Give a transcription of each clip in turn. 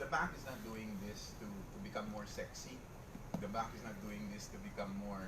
the bank is not doing this to become more sexy. The bank is not doing this to become more,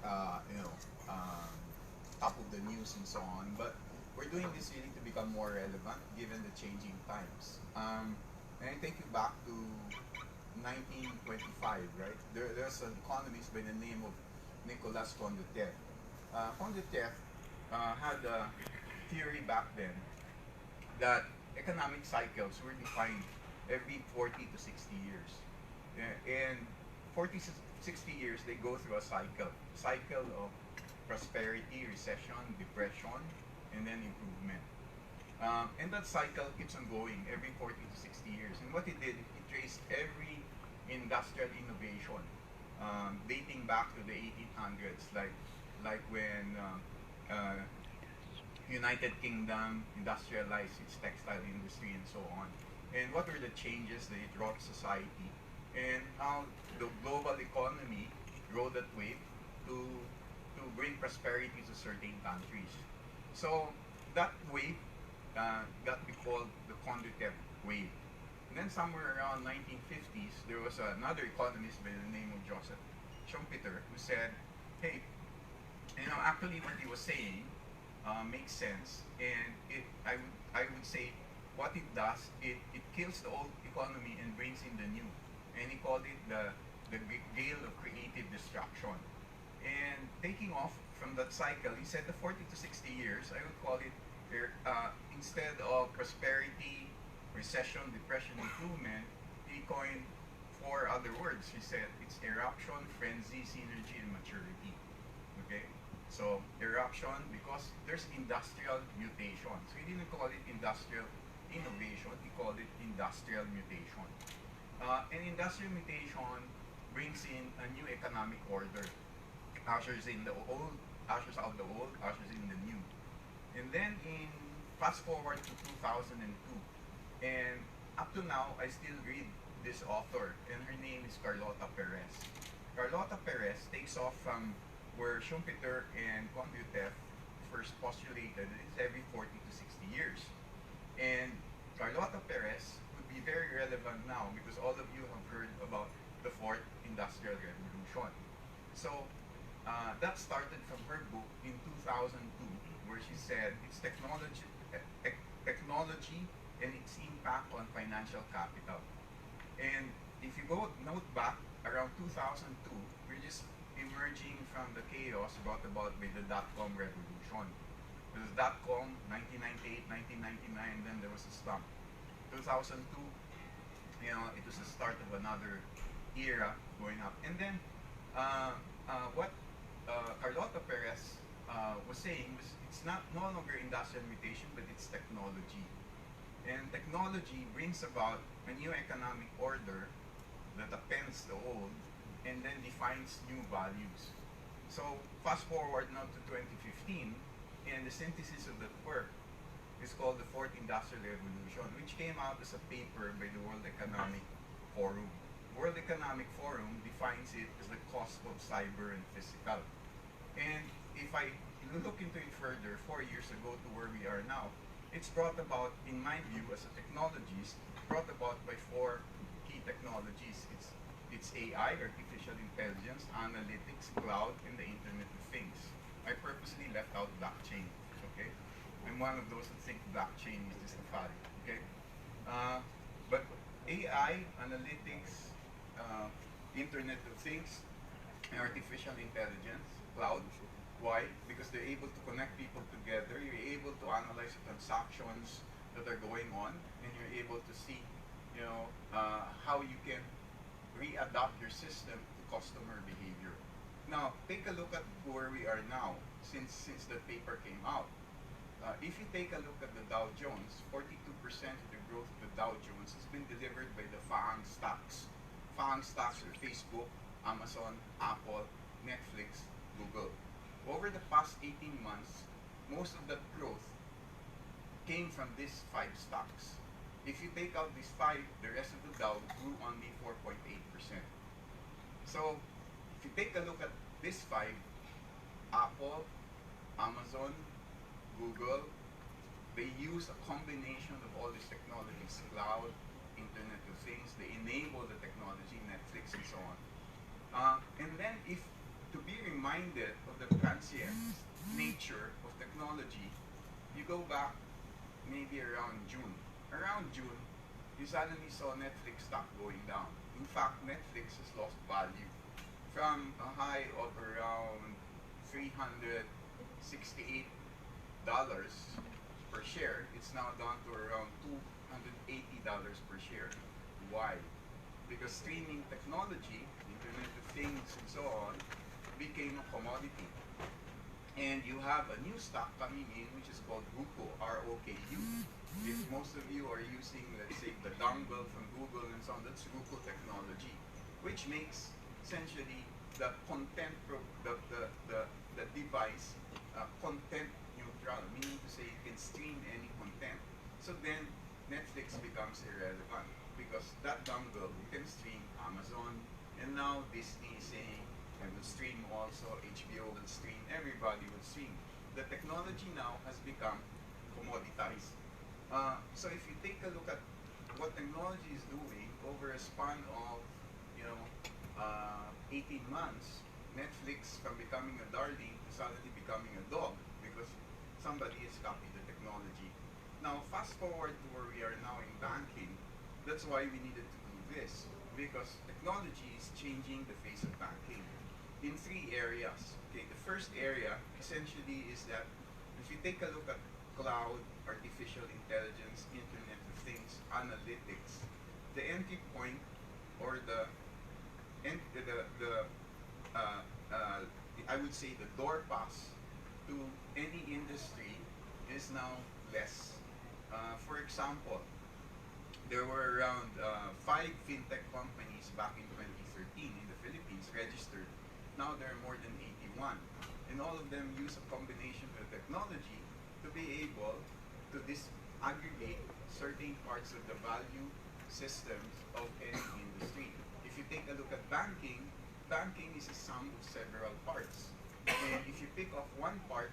uh, you know, um, top of the news and so on. But we're doing this really to become more relevant given the changing times. And I take you back to 1925, right? There's an economist by the name of Nicolas Condorcet. Condorcet had a theory back then that economic cycles were defined every 40 to 60 years. And 40 to 60 years, they go through a cycle of prosperity, recession, depression, and then improvement. And that cycle keeps on going every 40 to 60 years. And what it did, it traced every industrial innovation dating back to the 1800s, like when uh, United Kingdom industrialized its textile industry and so on. And what were the changes that it brought to society, and how the global economy rode that wave to bring prosperity to certain countries. So that wave got be called the Condorcet wave. And then somewhere around 1950s, there was another economist by the name of Joseph Schumpeter who said, "Hey, actually what he was saying makes sense, and I would say what it does, it kills the old economy and brings in the new." And he called it the gale of creative destruction. And taking off from that cycle, he said the 40 to 60 years, I would call it, instead of prosperity, recession, depression, improvement, he coined four other words. He said it's eruption, frenzy, synergy, and maturity. Okay? So eruption, because there's industrial mutation. So he didn't call it industrial innovation, he called it industrial mutation. And industrial mutation brings in a new economic order, ushers in the old, ushers out the old, ushers in the new. And then in fast forward to 2002, and up to now, I still read this author, and her name is Carlota Perez. Carlota Perez takes off from where Schumpeter and Condorcet first postulated it's every 40 to 60 years. And Carlota Perez would be very relevant now because all of you have heard about the fourth industrial revolution. So that started from her book in 2002, where she said it's technology and its impact on financial capital. And if you go note back around 2002, we're just emerging from the chaos brought about by the dot-com revolution. There was dot-com, 1998, 1999, and then there was a slump. 2002, it was the start of another era going up. And then what Carlota Perez was saying was it's not no longer industrial mutation, but it's technology. And technology brings about a new economic order that appends the old and then defines new values. So fast forward now to 2015, and the synthesis of that work is called the Fourth Industrial Revolution, which came out as a paper by the World Economic Forum. World Economic Forum defines it as the cost of cyber and physical. And if I look into it further, 4 years ago to where we are now, it's brought about, in my view, as a technologist, brought about by four key technologies. It's AI, artificial intelligence, analytics, cloud, and the Internet of Things. I purposely left out blockchain. Okay, I'm one of those that think blockchain is just a fad. Okay, but AI, analytics, Internet of Things, and artificial intelligence, cloud. Why? Because they're able to connect people together. You're able to analyze the transactions that are going on, and you're able to see, how you can readapt your system to customer behavior. Now, take a look at where we are now since the paper came out. If you take a look at the Dow Jones, 42% of the growth of the Dow Jones has been delivered by the FAANG stocks. FAANG stocks are Facebook, Amazon, Apple, Netflix, Google. Over the past 18 months, most of that growth came from these five stocks. If you take out these five, the rest of the Dow grew only 4.8%. So, if you take a look at these five, Apple, Amazon, Google, they use a combination of all these technologies, cloud, Internet of Things. They enable the technology, Netflix and so on. And then if to be reminded of the transient nature of technology, you go back maybe around June. Around June, you suddenly saw Netflix stock going down. In fact, Netflix has lost value from a high of around $368 per share. It's now down to around $280 per share. Why? Because streaming technology, Internet of Things and so on, became a commodity. And you have a new stock coming in which is called Roku, R-O-K-U. If most of you are using, let's say, the dongle from Google and so on, that's Roku technology, which makes essentially the content, the device content neutral, meaning to say you can stream any content. So then Netflix becomes irrelevant because that dongle, you can stream Amazon, and now Disney is saying, I will stream also, HBO will stream, everybody will stream. The technology now has become commoditized. So if you take a look at what technology is doing over a span of, 18 months, Netflix from becoming a darling to suddenly becoming a dog because somebody has copied the technology. Now fast forward to where we are now in banking. That's why we needed to do this, because technology is changing the face of banking in three areas. Okay, the first area essentially is that if you take a look at cloud, artificial intelligence, Internet of Things, analytics, the entry point or I would say the door pass to any industry is now less. For example, there were around 5 fintech companies back in 2013 in the Philippines registered. Now there are more than 81. And all of them use a combination of technology to be able to disaggregate certain parts of the value systems of any industry. If you take a look at banking, banking is a sum of several parts. And if you pick off one part,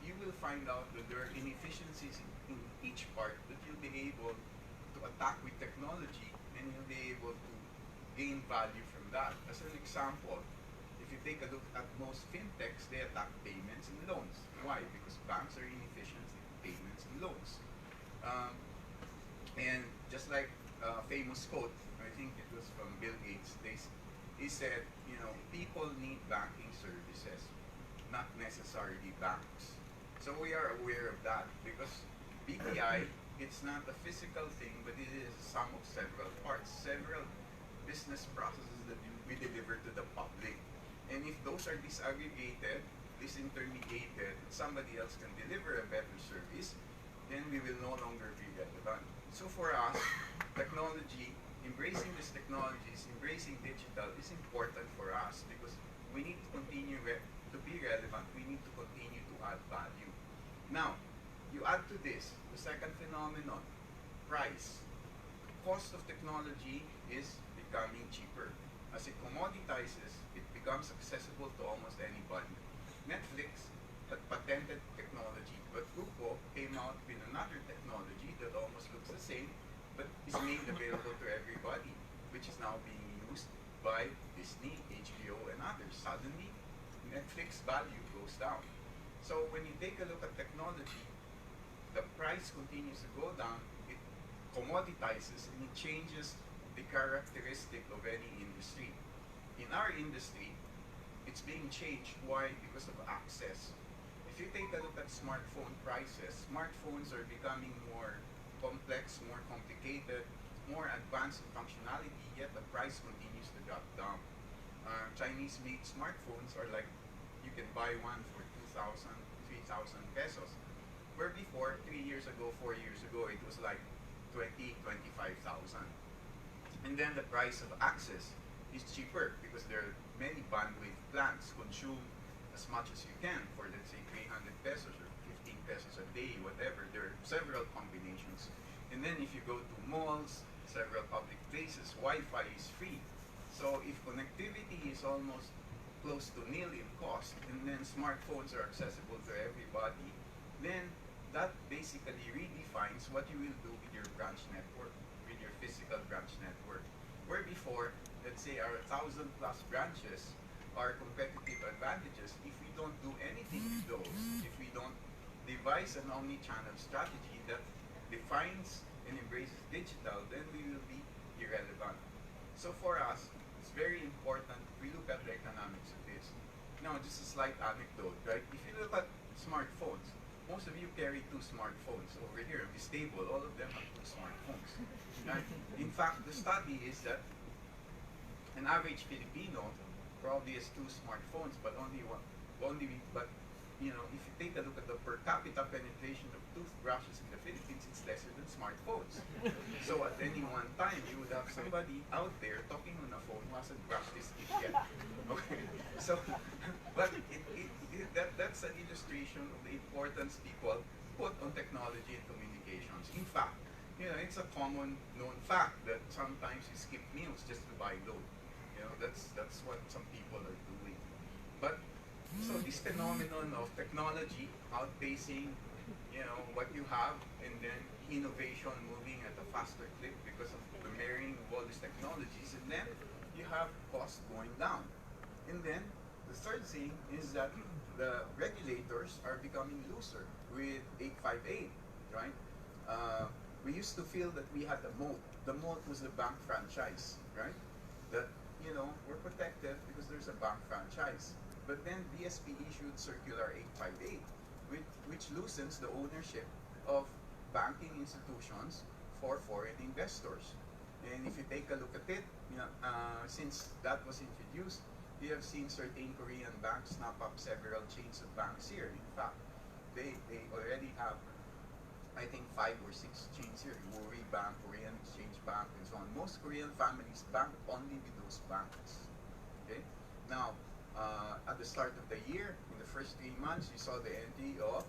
you will find out that there are inefficiencies in each part that you'll be able to attack with technology, and you'll be able to gain value from that. As an example, if you take a look at most fintechs, they attack payments and loans. Why? Because banks are inefficient in payments and loans. And just like a famous quote, I think it was from Bill Gates, he said, people need banking services, not necessarily banks. So we are aware of that because BPI, it's not a physical thing, but it is a sum of several parts, several business processes that we deliver to the public. And if those are disaggregated, disintermediated, somebody else can deliver a better service, then we will no longer be relevant. So for us, technology, embracing these technologies, embracing digital is important for us because we need to continue to be relevant, we need to continue to add value. Now, you add to this, the second phenomenon, price. Cost of technology is becoming cheaper. As it commoditizes, it becomes accessible to almost anybody. Netflix had patented technology, but Google came out with another technology that almost looks the same, but is made available to everybody, which is now being used by Disney, HBO, and others. Suddenly, Netflix value goes down. So when you take a look at technology, the price continues to go down, it commoditizes, and it changes the characteristic of any industry. In our industry, it's being changed. Why? Because of access. If you take a look at smartphone prices, smartphones are becoming more complex, more complicated, more advanced in functionality, yet the price continues to drop down. Chinese-made smartphones are like, you can buy one for 2,000, 3,000 pesos. Where before, 3 years ago, 4 years ago, it was like 20, 25,000. And then the price of access is cheaper because there are many bandwidth plans. Consume as much as you can for, let's say, 300 pesos or 15 pesos a day, whatever. There are several combinations. And then if you go to malls, several public places, Wi-Fi is free. So if connectivity is almost close to nil in cost, and then smartphones are accessible to everybody, then that basically redefines what you will do with your branch network, with your physical branch network. Where before, let's say our 1,000 plus branches are competitive advantages. If we don't do anything with those, if we don't devise an omni-channel strategy that defines and embraces digital, then we will be irrelevant. So for us, it's very important we look at the economics of this. Now, just a slight anecdote, right? If you look at smartphones, most of you carry two smartphones. Over here on this table, all of them have two smartphones. Right? In fact, the study is that an average Filipino probably has two smartphones, but but you know, if you take a look at the per capita penetration of toothbrushes in the Philippines, it's lesser than smartphones. So at any one time, you would have somebody out there talking on a phone who hasn't brushed his teeth yet. Okay, so but that's an illustration of the importance people put on technology and communications. In fact, you know, it's a common known fact that sometimes you skip meals just to buy load. You know, that's what some people are doing. But so this phenomenon of technology outpacing, you know, what you have, and then innovation moving at a faster clip because of the marrying of all these technologies, and then you have costs going down. And then the third thing is that the regulators are becoming looser with 858, right? We used to feel that we had the moat. The moat was the bank franchise, right? That, you know, we're protected because there's a bank franchise. But then BSP issued Circular 858, which loosens the ownership of banking institutions for foreign investors. And if you take a look at it, you know, since that was introduced, you have seen certain Korean banks snap up several chains of banks here. In fact, they already have, I think, 5 or 6 chains here. Woori Bank, Korean Exchange Bank, and so on. Most Korean families bank only with those banks. Okay? Now, at the start of the year, in the first 3 months, you saw the entry of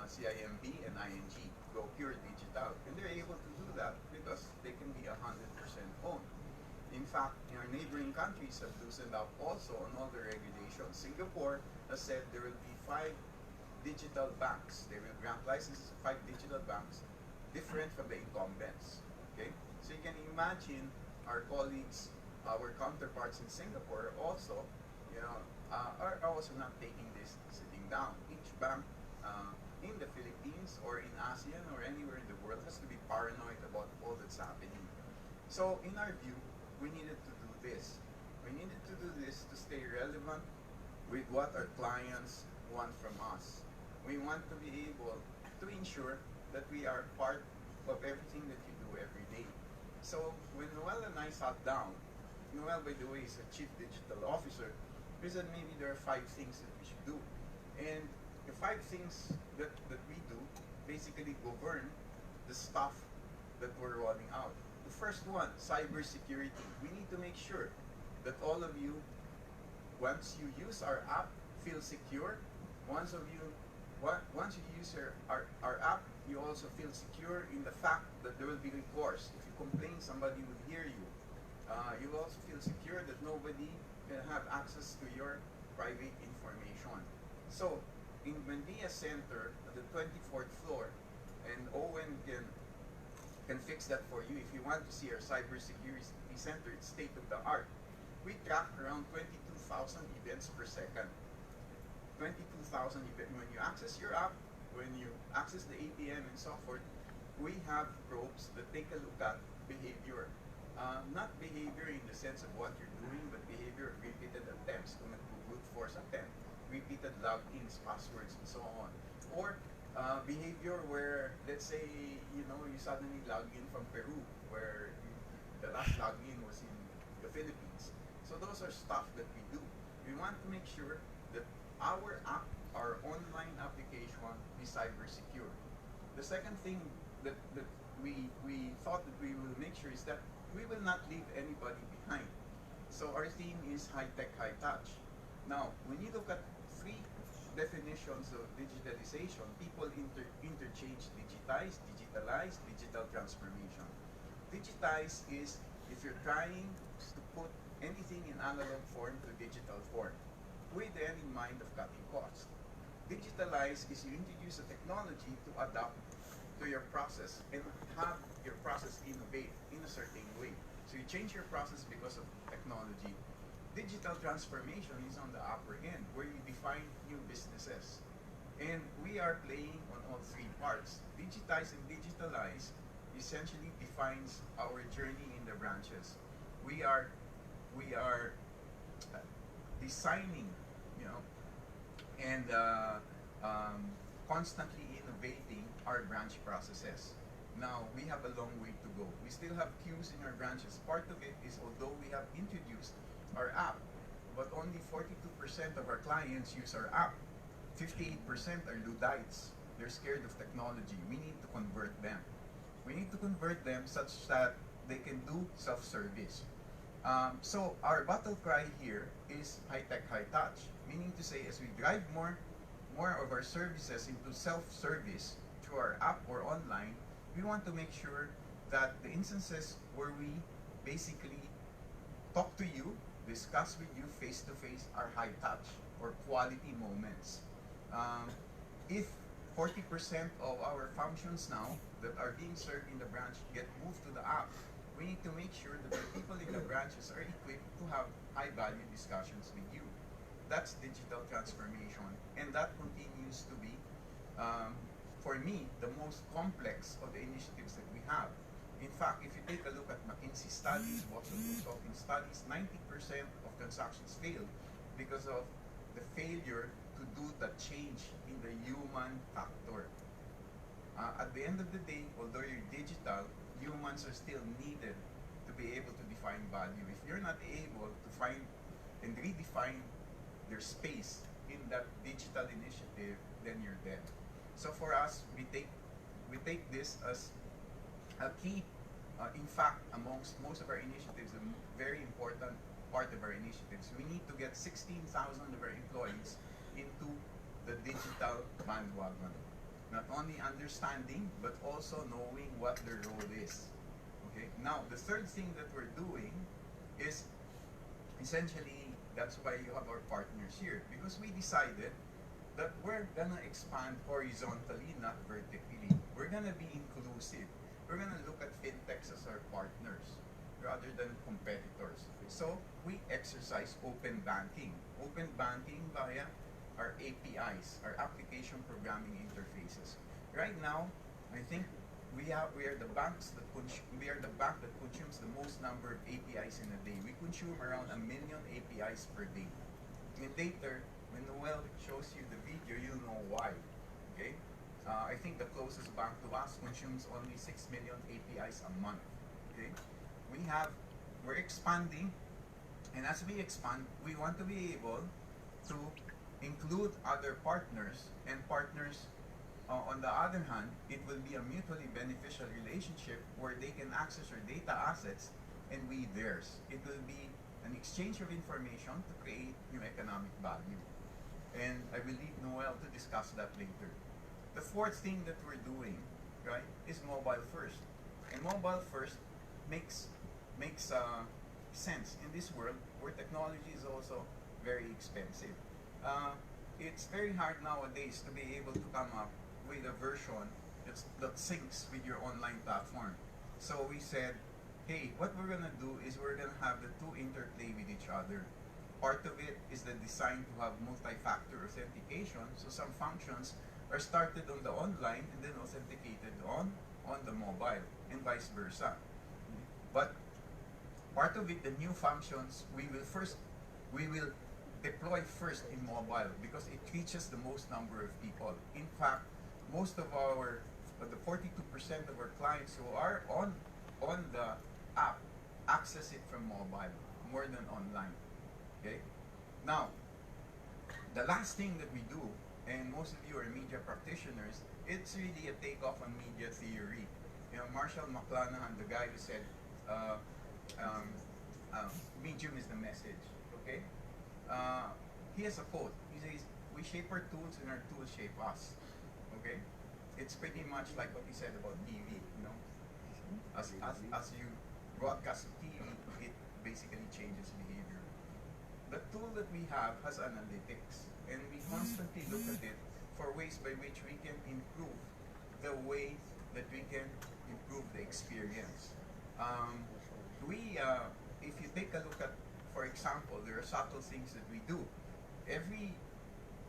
CIMB and ING go pure digital. And they're able to do that because they can be 100% owned. In fact, our neighboring countries have loosened up also on all the regulations. Singapore has said there will be 5 digital banks. They will grant licenses to 5 digital banks different from the incumbents. Okay? So you can imagine our colleagues, our counterparts in Singapore also, you know, are also not taking this sitting down. Each bank in the Philippines or in ASEAN or anywhere in the world has to be paranoid about all that's happening. So in our view, we needed to do this. We needed to do this to stay relevant with what our clients want from us. We want to be able to ensure that we are part of everything that you do every day. So when Noel and I sat down, Noel, by the way, is a chief digital officer, we said maybe there are 5 things that we should do. And the 5 things that we do basically govern the stuff that we're rolling out. The first one, cybersecurity. We need to make sure that all of you, once you use our app, feel secure. Once you use our app, you also feel secure in the fact that there will be recourse. If you complain, somebody will hear you. You will also feel secure that nobody can have access to your private information. So, in Buendia Center, at the 24th floor, and Owen can fix that for you. If you want to see our cybersecurity center, it's state of the art. We track around 22,000 events per second. 22,000 events. When you access your app, when you access the ATM and so forth, we have probes that take a look at behavior. Not behavior in the sense of what you're doing, but behavior of repeated attempts to brute force attempt, repeated logins, passwords, and so on. Or behavior where, let's say, you know, you suddenly log in from Peru, where the last login was in the Philippines. So those are stuff that we do. We want to make sure that our app, our online application, is cyber secure. The second thing that we thought that we will make sure is that we will not leave anybody behind. So our theme is high tech, high touch. Now, when you look at 3 definitions of digitalization, people interchange digitize, digitalize, digital transformation. Digitize is if you're trying to put anything in analog form to digital form, with the end in mind of cutting costs. Digitalize is you introduce a technology to adapt to your process and have your process innovate in a certain way. change your process because of technology. Digital transformation is on the upper end where you define new businesses. And we are playing on all three parts. Digitize and digitalize essentially defines our journey in the branches. We are designing, you know, and constantly innovating our branch processes. Now, we have a long way to go. We still have queues in our branches. Part of it is although we have introduced our app, but only 42% of our clients use our app. 58% are Luddites. They're scared of technology. We need to convert them. We need to convert them such that they can do self-service. So our battle cry here is high-tech, high-touch, meaning to say as we drive more of our services into self-service through our app or online, we want to make sure that the instances where we basically talk to you, discuss with you face-to-face are high-touch or quality moments. If 40% of our functions now that are being served in the branch get moved to the app, we need to make sure that the people in the branches are equipped to have high-value discussions with you. That's digital transformation, and that continues to be, for me, the most complex of the initiatives that we have. In fact, if you take a look at McKinsey studies, Boston Consulting studies, 90% of transactions fail because of the failure to do the change in the human factor. At the end of the day, although you're digital, humans are still needed to be able to define value. If you're not able to find and redefine their space in that digital initiative, then you're dead. So for us, we take this as a key, in fact, amongst most of our initiatives, a very important part of our initiatives. We need to get 16,000 of our employees into the digital bandwagon. Not only understanding, but also knowing what their role is. Okay. Now, the third thing that we're doing is essentially, that's why you have our partners here, because we decided that we're gonna expand horizontally, not vertically. We're gonna be inclusive. We're gonna look at fintechs as our partners rather than competitors. So we exercise open banking. Open banking via our APIs, our application programming interfaces. Right now, I think we are the bank that consumes the most number of APIs in a day. We consume around 1 million APIs per day. And later, when Noel shows you the video, you'll know why. Okay? I think the closest bank to us consumes only 6 million APIs a month. Okay? We're expanding, and as we expand, we want to be able to include other partners, and partners, on the other hand, it will be a mutually beneficial relationship where they can access our data assets and we theirs. It will be an exchange of information to create new economic value. And I will leave Noel to discuss that later. The fourth thing that we're doing, right, is mobile first. And mobile first makes sense in this world where technology is also very expensive. It's very hard nowadays to be able to come up with a version that syncs with your online platform. So we said, hey, what we're gonna do is we're gonna have the two interplay with each other. Part of it is the design to have multi-factor authentication, so some functions are started on the online and then authenticated on the mobile, and vice versa. But part of it, the new functions, we will deploy first in mobile because it reaches the most number of people. In fact, most of the 42% of our clients who are on the app access it from mobile more than online. Okay? Now, the last thing that we do, and most of you are media practitioners, it's really a takeoff on media theory. You know, Marshall McLuhan, the guy who said, medium is the message. Okay? He has a quote. He says, we shape our tools and our tools shape us. Okay? It's pretty much like what he said about TV, you know? As you broadcast TV, it basically changes behavior. The tool that we have has analytics, and we constantly look at it for ways by which we can improve the way that we can improve the experience. take a look at, for example, there are subtle things that we do. Every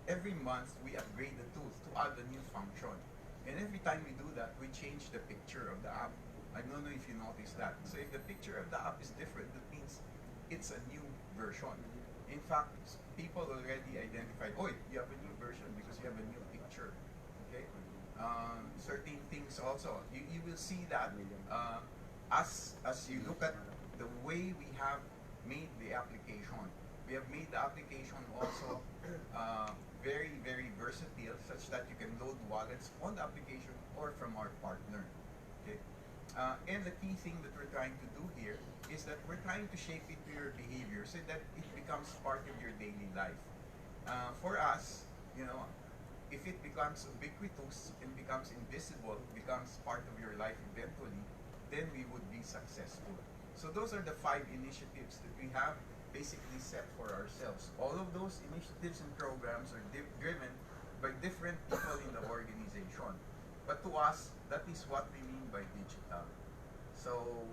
every month we upgrade the tools to add a new function. And every time we do that, we change the picture of the app. I don't know if you noticed that. So if the picture of the app is different, that means it's a new version. In fact, people already identified, oh, you have a new version because you have a new picture. Okay? Certain things also, you will see that as you look at the way we have made the application. We have made the application also very, very versatile, such that you can load wallets on the application or from our partner. Okay? And the key thing that we're trying to do here is that we're trying to shape it to your behavior so that it becomes part of your daily life. For us, you know, if it becomes ubiquitous and becomes invisible, becomes part of your life eventually, then we would be successful. So those are the 5 initiatives that we have basically set for ourselves. All of those initiatives and programs are driven by different people in the organization. But to us, that is what we mean by digital. So